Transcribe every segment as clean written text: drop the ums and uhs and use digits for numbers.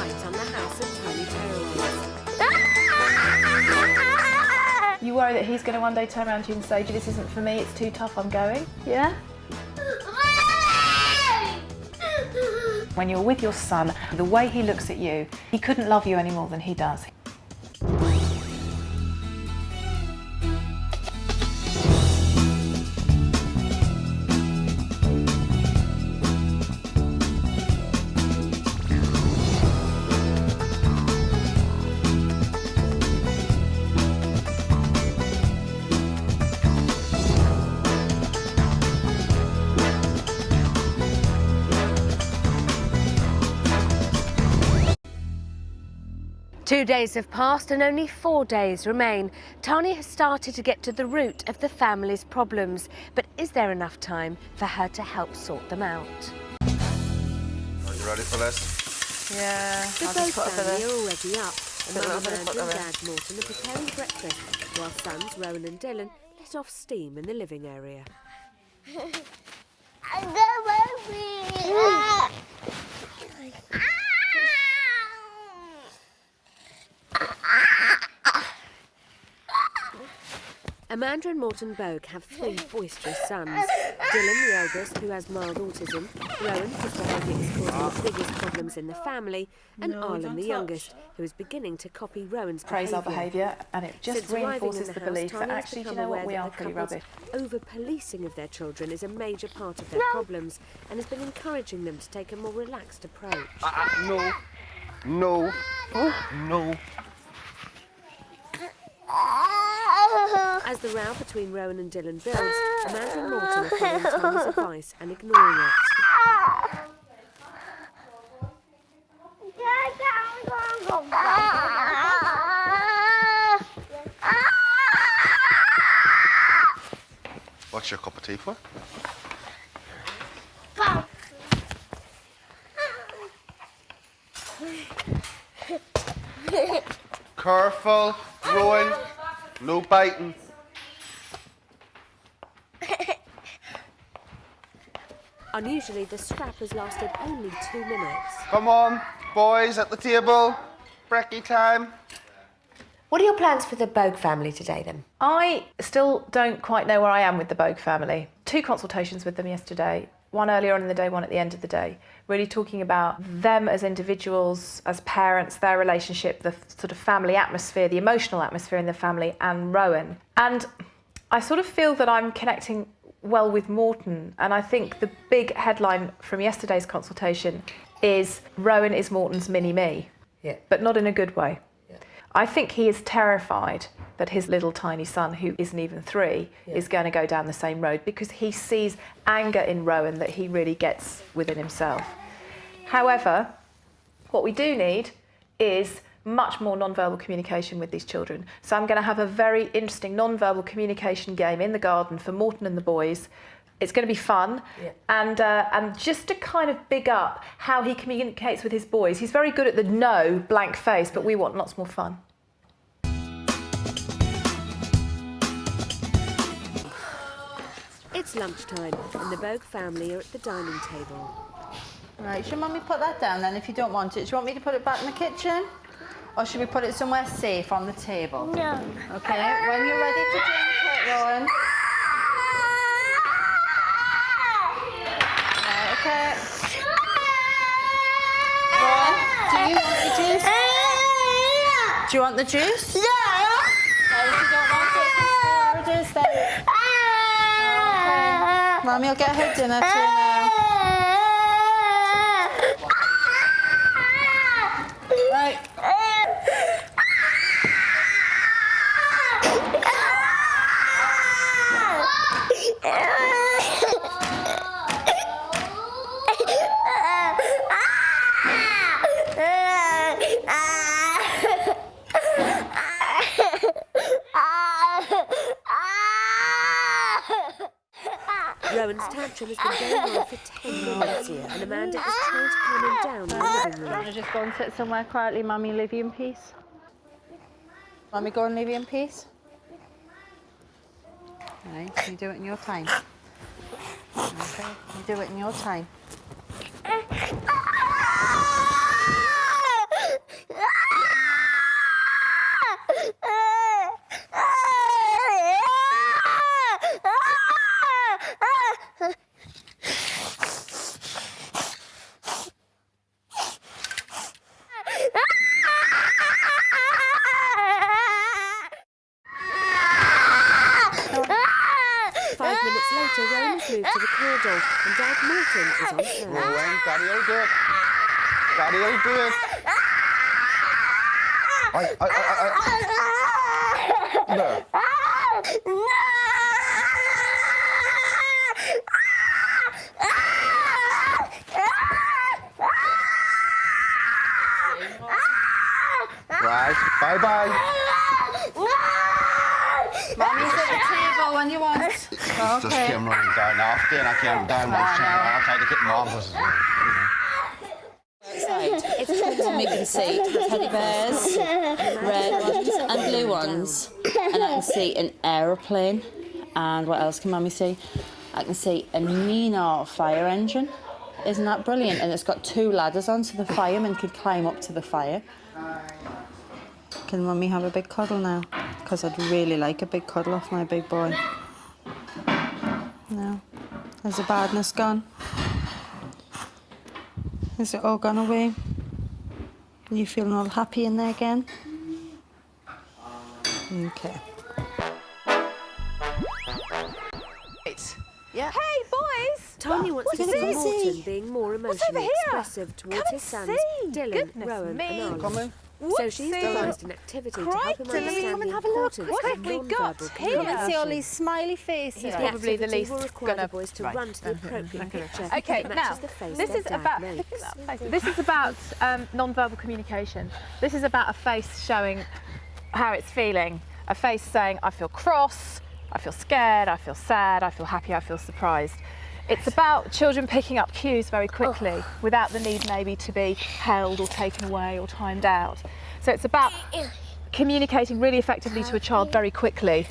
right on the house of tiny tearaways. You worry that he's going to one day turn around to you and say, this isn't for me, it's too tough, I'm going? Yeah? When you're with your son, the way he looks at you, he couldn't love you any more than he does. Two days have passed and only 4 days remain. Tani has started to get to the root of the family's problems, but is there enough time for her to help sort them out? Are you ready for this? Yeah, The I'll both just put it for family this. are already up, and Put a Mum little bit of Amanda and butter in. Dad Morton are preparing breakfast, while sons Rowan and Dylan let off steam in the living area. Amanda and Morton Boag have 3 boisterous sons. Dylan, the eldest, who has mild autism, Rowan, whose behaviour is causing the biggest problems in the family, and Arlen, the youngest, who is beginning to copy Rowan's Praise our behaviour, and it just Since arriving reinforces in the house, belief that Tani has actually, do you become know what, aware we that are the pretty couple's rubbish. over-policing of their children is a major part of their problems, and has been encouraging them to take a more relaxed approach. No. No. No. As the row between Rowan and Dylan builds, Amanda and Morton are following Tani's advice and ignoring it. What's your cup of tea for? Careful, Rowan. No biting. Unusually, the scrap has lasted only 2 minutes. Come on, boys at the table. Brekkie time. What are your plans for the Boag family today, then? I still don't quite know where I am with the Boag family. 2 consultations with them yesterday, one earlier on in the day, one at the end of the day, really talking about them as individuals, as parents, their relationship, the sort of family atmosphere, the emotional atmosphere in the family, and Rowan. And I sort of feel that I'm connecting well with Morton, and I think the big headline from yesterday's consultation is Rowan is Morton's mini-me, but not in a good way. I think he is terrified that his little tiny son, who isn't even 3, is going to go down the same road, because he sees anger in Rowan that he really gets within himself. However, what we do need is much more non-verbal communication with these children. So I'm going to have a very interesting non-verbal communication game in the garden for Morton and the boys. It's going to be fun, and just to kind of big up how he communicates with his boys. He's very good at the no, blank face, but we want lots more fun. It's lunchtime, and the Boag family are at the dining table. Right, should Mummy put that down then if you don't want it? Do you want me to put it back in the kitchen? Or should we put it somewhere safe on the table? No. Okay, when you're ready to drink it, Rowan. Right, okay. Rowan, do you want the juice? Do you want the juice? No, if you don't want it, pour the juice then. Okay. Mummy will get her dinner too now. Right. Rowan's tantrum has been going on for 10 minutes, and Amanda is trying to calm him down in the living room. Just go and sit somewhere quietly, Mummy, leave you in peace. Mummy, go and leave you in peace. Right, you do it in your time. Okay, you do it in your time. moved to the corridor and Dad Morton is on third. Rowan, Daddy'll do it. Daddy'll do it. There. Right, bye-bye. Mommy's at the table when you want. Just came running down after and I came down watching her. I tried to get mom. It's and we can see teddy bears, red ones and blue ones. And I can see an aeroplane. And what else can Mummy see? I can see a Nina fire engine. Isn't that brilliant? And it's got 2 ladders on so the firemen can climb up to the fire. Can Mummy have a big cuddle now? Because I'd really like a big cuddle off my big boy. No. Has the badness gone? Is it all gone away? Are you feeling all happy in there again? Okay. Yeah. Hey, boys! Tony wants to see Morton being more over emotionally here? expressive towards Come his sons, see. Dylan, Goodness Rowan me. and Come Arlen. in. So she's devised an activity to help him Crikey. understand Come the and have a look. importance What of have we got non-verbal here? communication. See all these smiley faces. The probably the activity least will require gonna- the boys to run to the appropriate picture Okay, that now, matches the face this their is dad about makes. this is about non-verbal communication. This is about a face showing how it's feeling. A face saying, I feel cross, I feel scared, I feel sad, I feel happy, I feel surprised. It's about children picking up cues very quickly without the need maybe to be held or taken away or timed out. So it's about communicating really effectively to a child very quickly.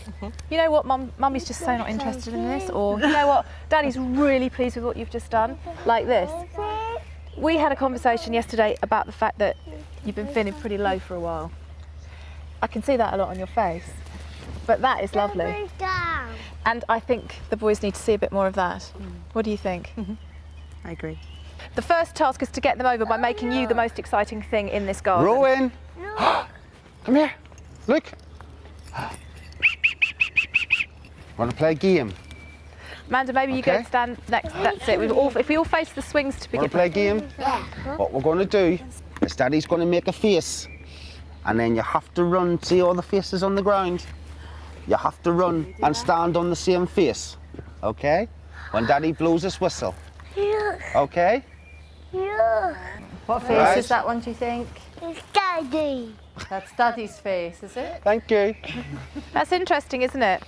You know what, Mummy's just so not interested in this, or you know what, Daddy's really pleased with what you've just done, like this. We had a conversation yesterday about the fact that you've been feeling pretty low for a while. I can see that a lot on your face, but that is lovely. And I think the boys need to see a bit more of that. What do you think? I agree. The first task is to get them over by making you the most exciting thing in this garden. Rowan! Come here. Look. Want to play a game? Amanda, maybe you go Okay. and stand next. That's it. If we all face the swings to begin Want to play a with. game? What we're going to do is Daddy's going to make a face, and then you have to run. See all the faces on the ground? You have to run and stand on the same face, okay? When Daddy blows his whistle, okay? What face Right. is that one, do you think? It's Daddy. That's Daddy's face, is it? Thank you. That's interesting, isn't it?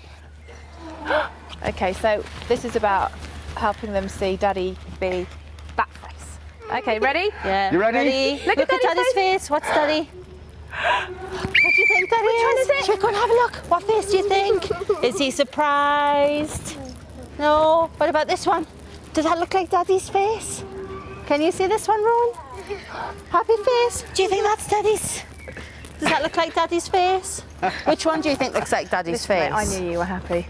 Okay, so this is about helping them see Daddy be that face. Okay, ready? Yeah. You ready? Look at Daddy's Daddy's face. What's Daddy? What do you think Daddy Which one is it? Should we go and have a look? What face do you think? Is he surprised? No. What about this one? Does that look like Daddy's face? Can you see this one, Rowan? Happy face. Do you think that's Daddy's? Does that look like Daddy's face? Which one do you think looks like Daddy's This way, face? I knew you were happy.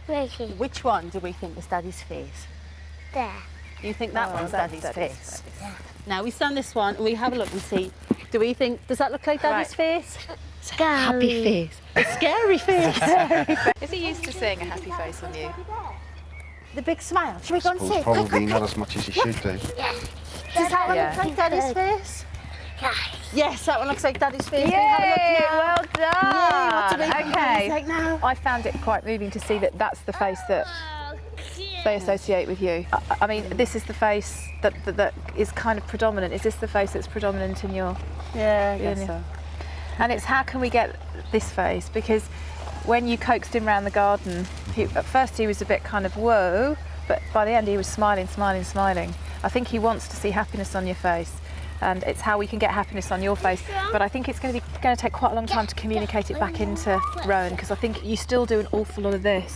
Ricky. Which one do we think is Daddy's face? There. You think that one's that's Daddy's Daddy's face? Now we stand this one and we have a look and see. Do we think, does that look like Daddy's face? Scary. face. A scary face. Is he used to seeing a happy face on you? The big smile. Should we go and see? Probably not as much as you should do. Does that one Yeah. look like Daddy's face? Yes, that one looks like Daddy's face. Yay! Can we have a look now? Well done. Yay, what do we think Okay. Daddy's like now? I found it quite moving to see that that's the face that they associate with you. I mean, this is the face that is kind of predominant. Is this the face that's predominant in your... Yeah, I guess guess so. so. And it's how can we get this face? Because when you coaxed him around the garden, at first he was a bit kind of whoa, but by the end he was smiling, smiling, smiling. I think he wants to see happiness on your face. And it's how we can get happiness on your face. But I think it's going to take quite a long time to communicate it back into Rowan, because I think you still do an awful lot of this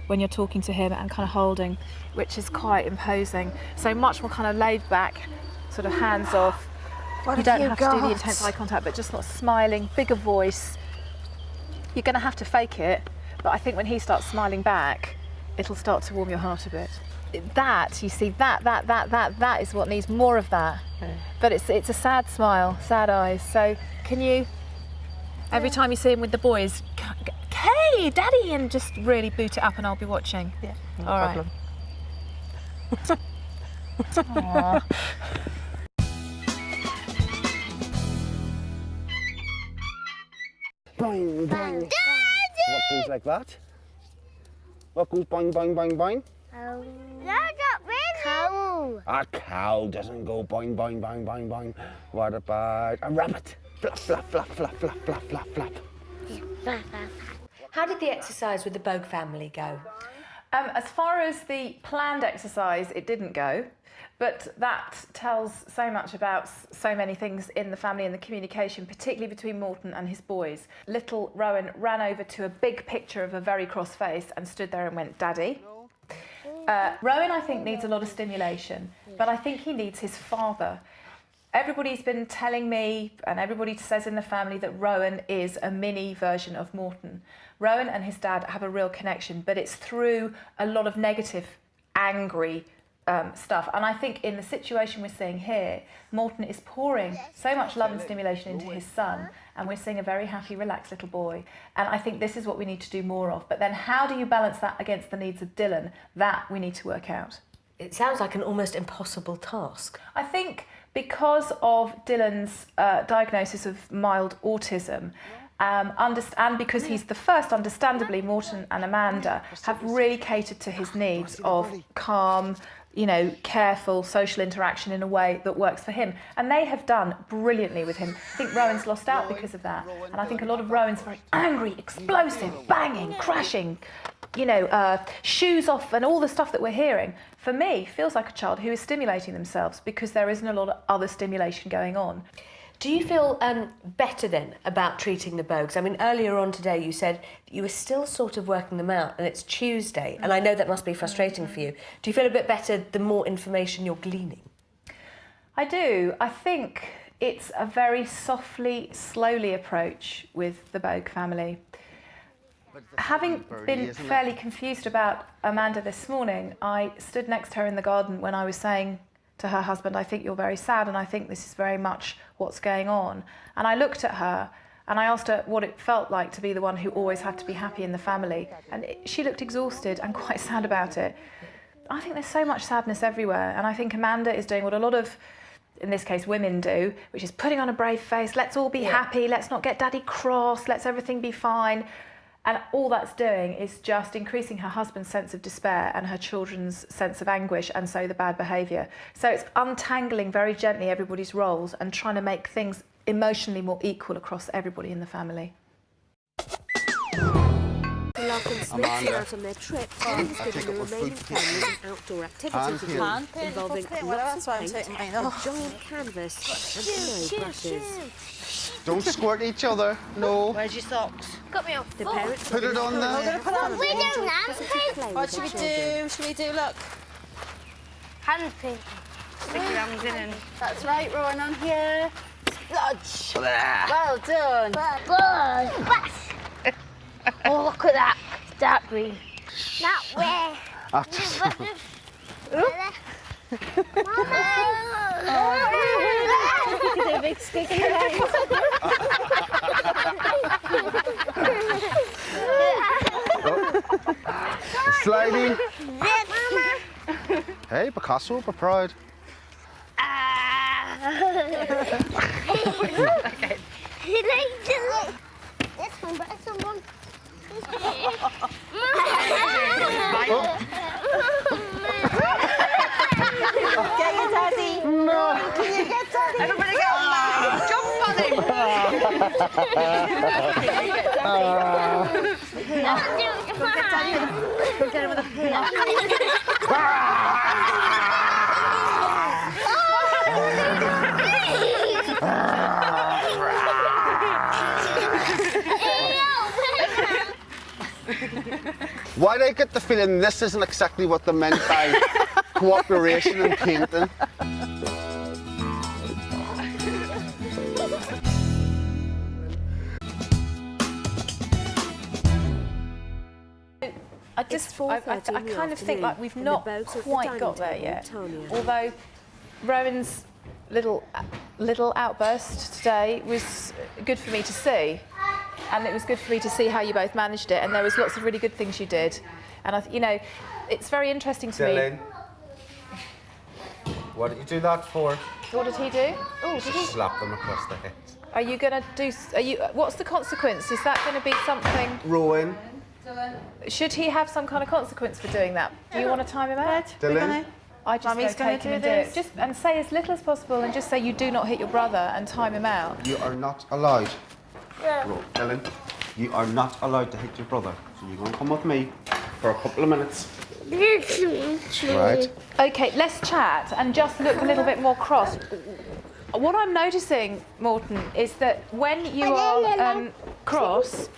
when you're talking to him and kind of holding, which is quite imposing. So much more kind of laid back, sort of hands off. You don't have to do the intense eye contact, but just not smiling, bigger voice. You're going to have to fake it, but I think when he starts smiling back, it'll start to warm your heart a bit. That, you see, that is what needs more of that. But it's a sad smile, sad eyes. So can you, every time you see him with the boys, Kay, Daddy, Daddy, and just really boot it up and I'll be watching. Yeah, no All problem. Right. Boing, boing. What goes like that? What goes boing, boing, boing, boing? No, not really. Cow. A cow doesn't go boing, boing, boing, boing, boing. What about a rabbit? Flap, flap, flap, flap, flap, flap, flap, flap. How did the exercise with the boag family go? As far as the planned exercise, it didn't go, but that tells so much about so many things in the family and the communication, particularly between Morton and his boys. Little Rowan ran over to a big picture of a very cross face and stood there and went, Daddy. Rowan, I think, needs a lot of stimulation, but I think he needs his father. Everybody's been telling me, and everybody says in the family, that Rowan is a mini version of Morton. Rowan and his dad have a real connection, but it's through a lot of negative, angry stuff. And I think in the situation we're seeing here, Morton is pouring so much love and stimulation into his son, and we're seeing a very happy, relaxed little boy. And I think this is what we need to do more of. But then how do you balance that against the needs of Dylan? That we need to work out. It sounds like an almost impossible task. I think because of Dylan's diagnosis of mild autism, and because he's the first, understandably, Morton and Amanda have really catered to his needs of calm, careful social interaction in a way that works for him. And they have done brilliantly with him. I think Rowan's lost out because of that. And I think a lot of Rowan's very angry, explosive, banging, crashing, shoes off and all the stuff that we're hearing, for me, feels like a child who is stimulating themselves because there isn't a lot of other stimulation going on. Do you feel better then about treating the boags? I mean, earlier on today you said you were still sort of working them out and it's Tuesday, and I know that must be frustrating for you. Do you feel a bit better the more information you're gleaning? I do. I think it's a very softly, slowly approach with the boag family. Having been fairly confused about Amanda this morning, I stood next to her in the garden when I was saying to her husband, I think you're very sad and I think this is very much what's going on. And I looked at her and I asked her what it felt like to be the one who always had to be happy in the family. And she looked exhausted and quite sad about it. I think there's so much sadness everywhere. And I think Amanda is doing what a lot of, in this case, women do, which is putting on a brave face. Let's all be happy. Let's not get Daddy cross. Let's everything be fine. And all that's doing is just increasing her husband's sense of despair and her children's sense of anguish, and so the bad behaviour. So it's untangling very gently everybody's roles and trying to make things emotionally more equal across everybody in the family. Lark and Smith set out on their trip, and giving the remaining families an outdoor activity to do, involving lots of paint, a giant canvas and no brushes. Don't squirt each other, no. Where's your socks? Got me off. The parents Put it on there. We don't have What should we do? Should we do, look? hand paint. Stick your hands in and... That's right, Rowan, on here. Splodge. Blah. Well done. Oh, look at that. It's dark green. That way. Look at the big stick in your eyes. Sliding. Hey, Picasso, we're proud. He likes it. This one, but this one. Get your daddy. No. Can you get daddy? Everybody get on now. Jump on him. Go get him with a pillow. Why do I get the feeling this isn't exactly what they meant by cooperation and painting? I kind of think like we've not quite got there yet. Although Rowan's little outburst today was good for me to see. and it was good for me to see how you both managed it. And there was lots of really good things you did, and you know, it's very interesting to me. What did you do that for? What did he do? Oh, did he? Slap them across the head. Are you going to do? What's the consequence? Is that going to be something? Rowan. Should he have some kind of consequence for doing that? Do you want to time him out? Dylan. I just Mummy's go gonna take him and do do it. this. Just and say as little as possible, and just say you do not hit your brother and time him out. You are not allowed. Dylan, you are not allowed to hit your brother. So you're going to come with me for a couple of minutes. Right. Okay, let's chat and just look a little bit more cross. What I'm noticing, Morton, is that when you are cross,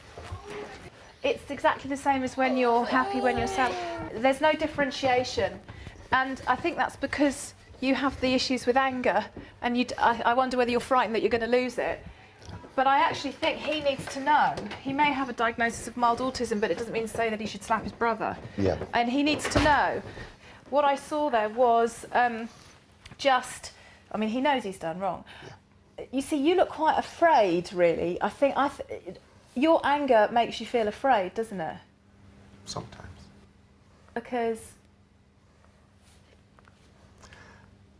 it's exactly the same as when you're happy, when you're sad. There's no differentiation. And I think that's because you have the issues with anger, and I wonder whether you're frightened that you're going to lose it. But I actually think he needs to know. He may have a diagnosis of mild autism, but it doesn't mean to say that he should slap his brother. Yeah. And he needs to know. What I saw there was he knows he's done wrong. Yeah. You see, you look quite afraid, really. I think your anger makes you feel afraid, doesn't it? Sometimes. Because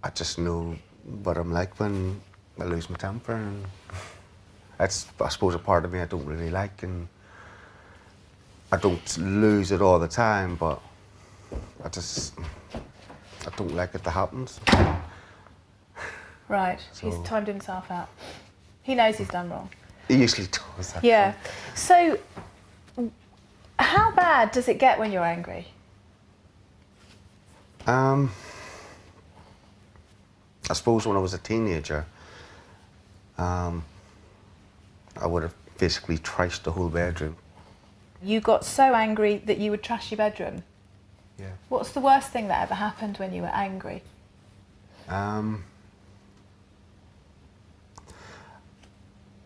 I just know what I'm like when I lose my temper, and that's, I suppose, a part of me I don't really like, and I don't lose it all the time, but I don't like it to happen. right, So- he's timed himself out. He knows he's done wrong. It usually does. Actually. Yeah. So, how bad does it get when you're angry? I suppose when I was a teenager, I would have basically trashed the whole bedroom. You got so angry that you would trash your bedroom. Yeah. What's the worst thing that ever happened when you were angry?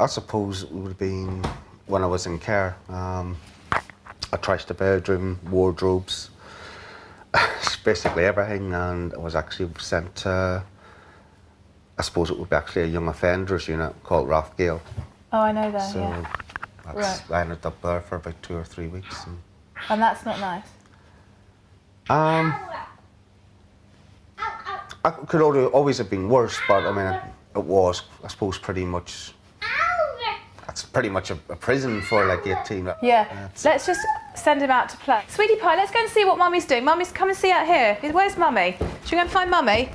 I suppose it would have been when I was in care. I trashed the bedroom, wardrobes, basically everything, and I was actually sent to, I suppose it would be actually a young offenders unit called Rathgale. Oh, I know that, So yeah. I ended up there for about 2 or 3 weeks. And that's not nice. I could always have been worse, but I mean, it was, I suppose, pretty much. That's pretty much a prison for like 18. Yeah. Let's just send him out to play. Sweetie pie, let's go and see what Mummy's doing. Mummy's, come and see out here. Where's Mummy? Should we go and find Mummy?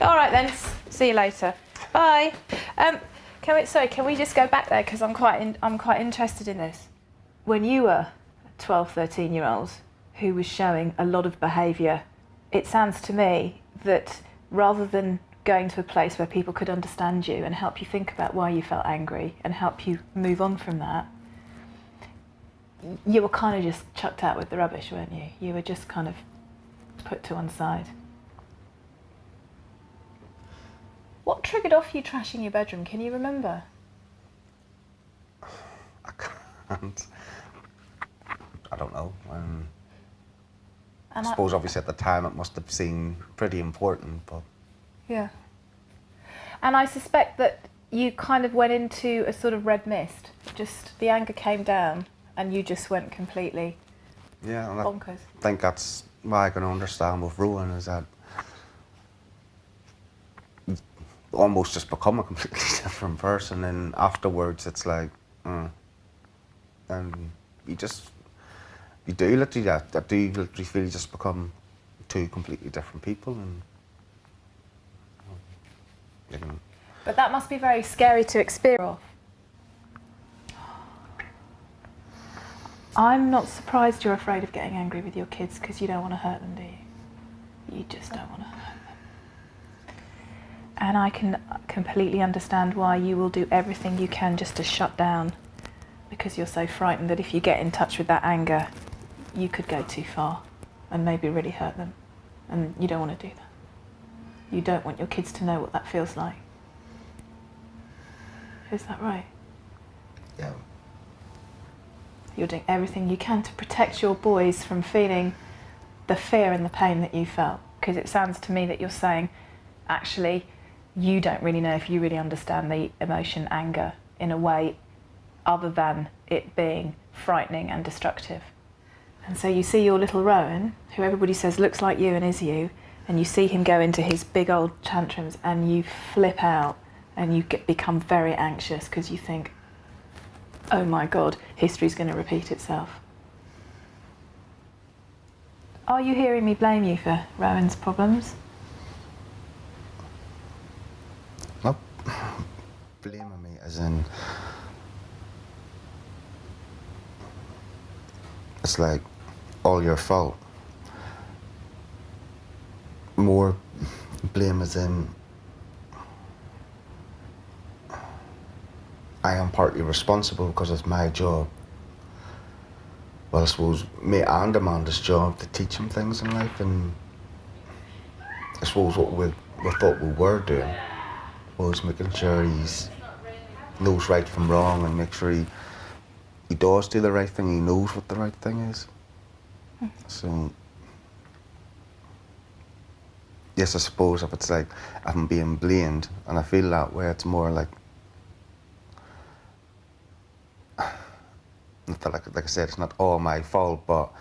All right then. See you later. Bye. Can we just go back there, because I'm quite interested in this. When you were 12, 13-year-old who was showing a lot of behaviour, it sounds to me that rather than going to a place where people could understand you and help you think about why you felt angry and help you move on from that, you were kind of just chucked out with the rubbish, weren't you? You were just kind of put to one side. What triggered off you trashing your bedroom? Can you remember? I can't. I don't know. I suppose obviously at the time it must have seemed pretty important, but... Yeah. And I suspect that you kind of went into a sort of red mist. Just the anger came down and you just went completely bonkers. I think that's why I can understand with Rowan, is that you almost just become a completely different person, and afterwards it's like, and you do literally that. I do literally feel you just become two completely different people, and you know. But that must be very scary to experience. I'm not surprised you're afraid of getting angry with your kids, because you don't want to hurt them, do you? You just don't want to hurt them. And I can completely understand why you will do everything you can just to shut down, because you're so frightened that if you get in touch with that anger, you could go too far and maybe really hurt them. And you don't want to do that. You don't want your kids to know what that feels like. Is that right? Yeah. You're doing everything you can to protect your boys from feeling the fear and the pain that you felt. Because it sounds to me that you're saying, actually, you don't really know if you really understand the emotion anger in a way other than it being frightening and destructive. And so you see your little Rowan, who everybody says looks like you and is you, and you see him go into his big old tantrums and you flip out and you become very anxious because you think, oh my God, history's going to repeat itself. Are you hearing me blame you for Rowan's problems? Not blaming me as in, it's like all your fault. More blame as in, I am partly responsible because it's my job. Well, I suppose me and Amanda's job to teach him things in life, and I suppose what we thought we were doing was making sure he knows right from wrong and make sure he does do the right thing, he knows what the right thing is. So, yes, I suppose if it's like I'm being blamed and I feel that way, it's more like, like I said, it's not all my fault, but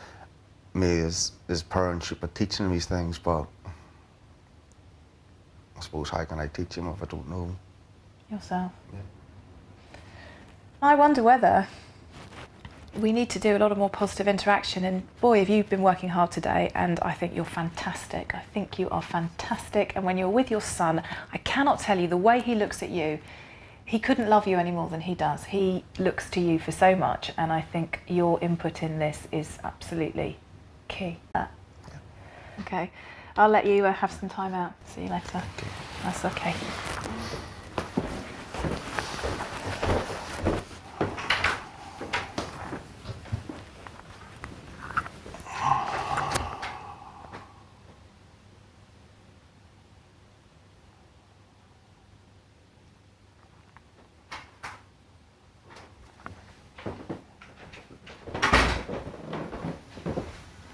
me as parents should be teaching him these things, but I suppose how can I teach him if I don't know? Yourself. Yeah. I wonder whether we need to do a lot of more positive interaction, and boy, have you been working hard today, and I think you're fantastic. I think you are fantastic, and when you're with your son, I cannot tell you the way he looks at you. He couldn't love you any more than he does. He looks to you for so much, and I think your input in this is absolutely key. Yeah. Okay, I'll let you have some time out. See you later. Okay. That's okay.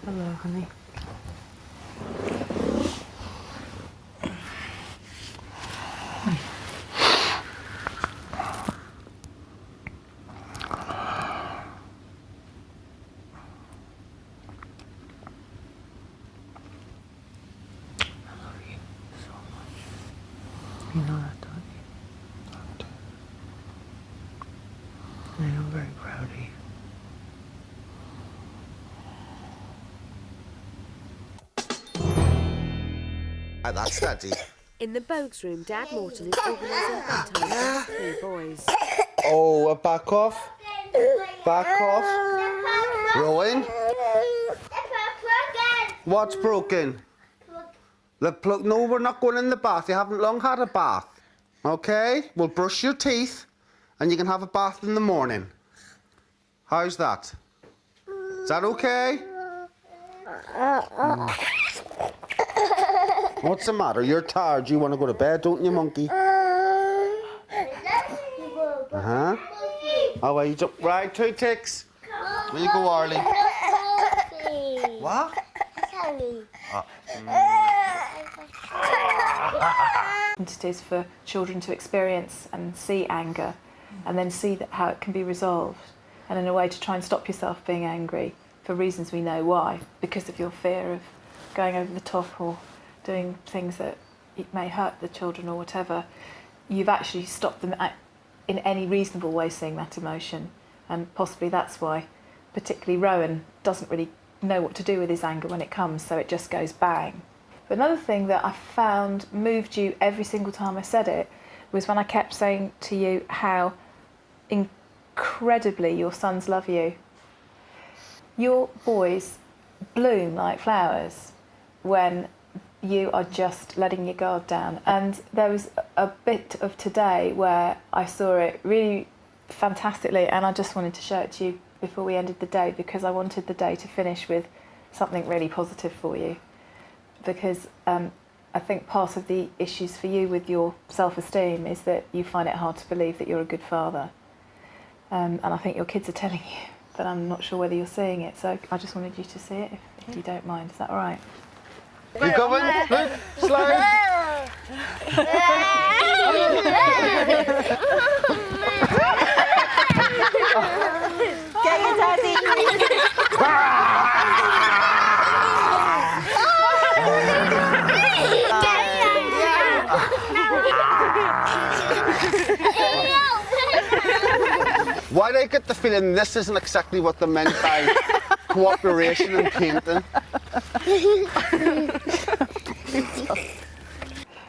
Hello, honey. You know that, don't you? I am very proud of you. That's Daddy. In the Boag's room, Dad Morton is organising bedtime for 3 boys. Oh, back off. Back off. Rowan, what's broken? The plug. No, we're not going in the bath. You haven't long had a bath. Okay? We'll brush your teeth and you can have a bath in the morning. How's that? Is that okay? What's the matter? You're tired. You want to go to bed, don't you, monkey? Uh-huh. Oh, well, you jump. Right, 2 ticks. There you go, Arlie. What? It is for children to experience and see anger and then see how it can be resolved, and in a way to try and stop yourself being angry for reasons we know why, because of your fear of going over the top or doing things that it may hurt the children or whatever. You've actually stopped them in any reasonable way seeing that emotion, and possibly that's why particularly Rowan doesn't really know what to do with his anger when it comes, so it just goes bang. But another thing that I found moved you every single time I said it was when I kept saying to you how incredibly your sons love you. Your boys bloom like flowers when you are just letting your guard down. And there was a bit of today where I saw it really fantastically, and I just wanted to show it to you before we ended the day, because I wanted the day to finish with something really positive for you. Because I think part of the issues for you with your self-esteem is that you find it hard to believe that you're a good father. And I think your kids are telling you, but I'm not sure whether you're seeing it. So I just wanted you to see it, if you don't mind. Is that all right? You coming? Look, slide. Why do I get the feeling this isn't exactly what they meant by cooperation and painting?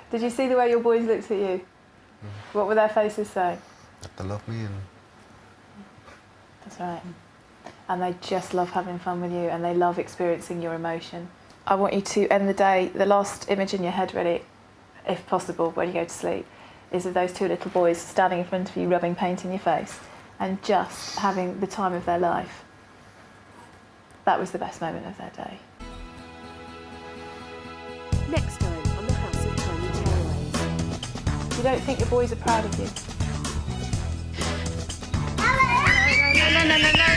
Did you see the way your boys looked at you? What were their faces saying? That they love me and... That's right. And they just love having fun with you and they love experiencing your emotion. I want you to end the day, the last image in your head really, if possible, when you go to sleep, is of those two little boys standing in front of you, rubbing paint in your face and just having the time of their life. That was the best moment of their day. Next time on the House of Tiny Tearaways. You don't think your boys are proud of you? No.